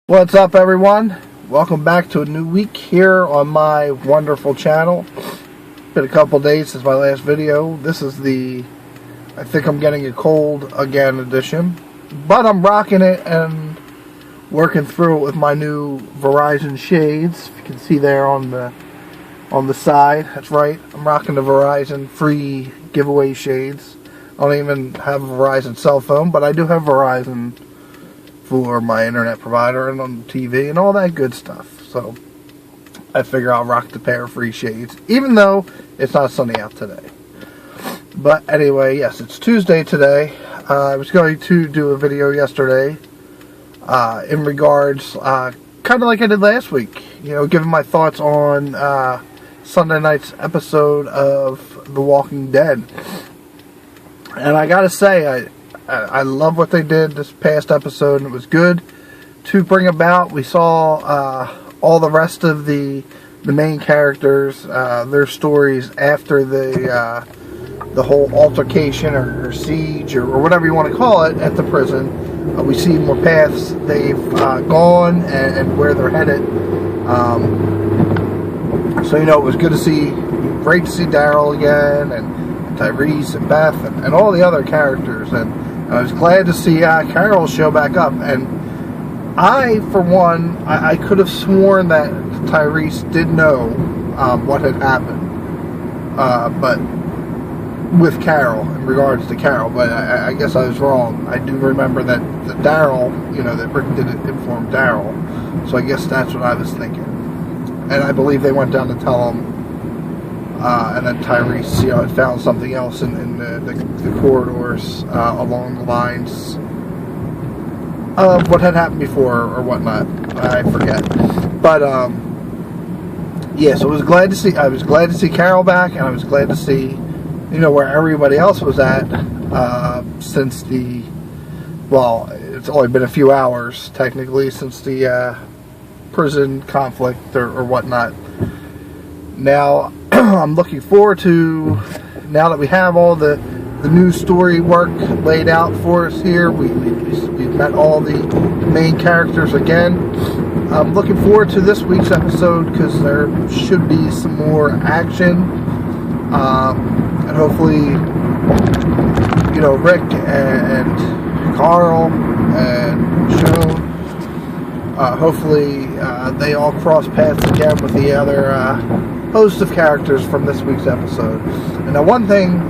What's up, everyone? Welcome back to a new week here on my wonderful channel. Been a couple days since my last video. This is the I think I'm getting a cold again edition, but I'm rocking it and working through it with my new Verizon shades. If you can see there on the side, that's right, I'm rocking the Verizon free giveaway shades. I don't even have a Verizon cell phone, but I do have Verizon for my internet provider and on TV and all that good stuff. So I figure I'll rock the pair of free shades, even though it's not sunny out today. But anyway, yes, it's Tuesday today. I was going to do a video yesterday in regards, kind of like I did last week, giving my thoughts on Sunday night's episode of The Walking Dead. And I gotta say, I love what they did this past episode, and it was good to bring about. We saw all the rest of the main characters, their stories after the whole altercation or siege or whatever you want to call it at the prison. We see more paths they've gone and where they're headed. So it was good to see, great to see Daryl again, and Tyrese and Beth and all the other characters, and I was glad to see Carol show back up. And I, for one, I could have sworn that Tyrese did know what had happened, but with Carol, in regards to Carol, but I guess I was wrong. I do remember that Daryl, that Rick did inform Daryl, so I guess that's what I was thinking. And I believe they went down to tell him, and then Tyrese, had found something else in the corridors along the lines of what had happened before or whatnot. I forget. But yeah, so I was glad to see Carol back, and I was glad to see where everybody else was at since it's only been a few hours technically since the prison conflict or whatnot. Now I'm looking forward to, now that we have all the new story work laid out for us here, we've met all the main characters again. I'm looking forward to this week's episode because there should be some more action, and hopefully, Rick and Carl and Sean, hopefully they all cross paths again with the other host of characters from this week's episode. And now, one thing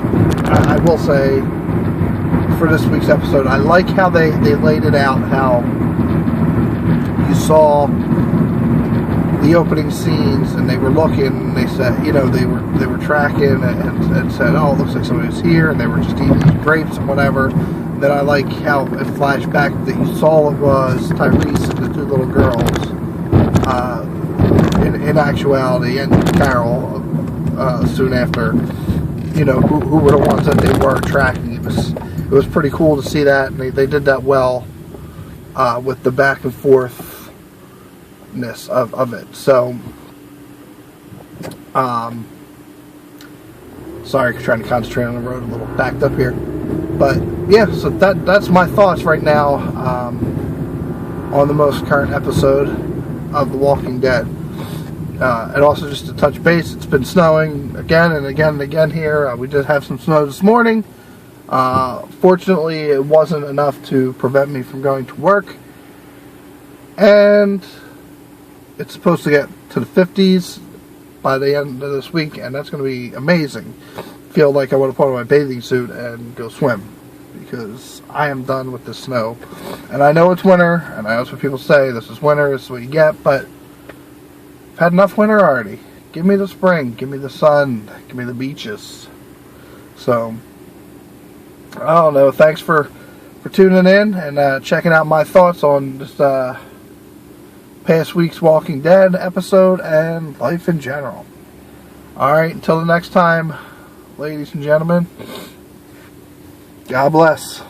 I will say for this week's episode, I like how they laid it out, how you saw the opening scenes and they were looking and they said, they were tracking and said, oh, it looks like somebody was here, and they were just eating grapes and whatever. And then I like how it flashed back that you saw it was Tyrese and the two little girls, in actuality, and Carol soon after, who were the ones that they were tracking. It was pretty cool to see that, and they did that well with the back and forthness of it. So, sorry, trying to concentrate on the road, a little backed up here. But yeah, so that's my thoughts right now on the most current episode of The Walking Dead. And also, just to touch base, it's been snowing again and again and again here. We did have some snow this morning. Fortunately, it wasn't enough to prevent me from going to work. And it's supposed to get to the 50s by the end of this week, and that's going to be amazing. Feel like I want to put on my bathing suit and go swim, because I am done with the snow. And I know it's winter, and I know that's what people say, this is winter, this is what you get, but I've had enough winter already. Give me the spring, give me the sun, give me the beaches. So, I don't know, thanks for tuning in and checking out my thoughts on this past week's Walking Dead episode and life in general. Alright, until the next time, ladies and gentlemen, God bless.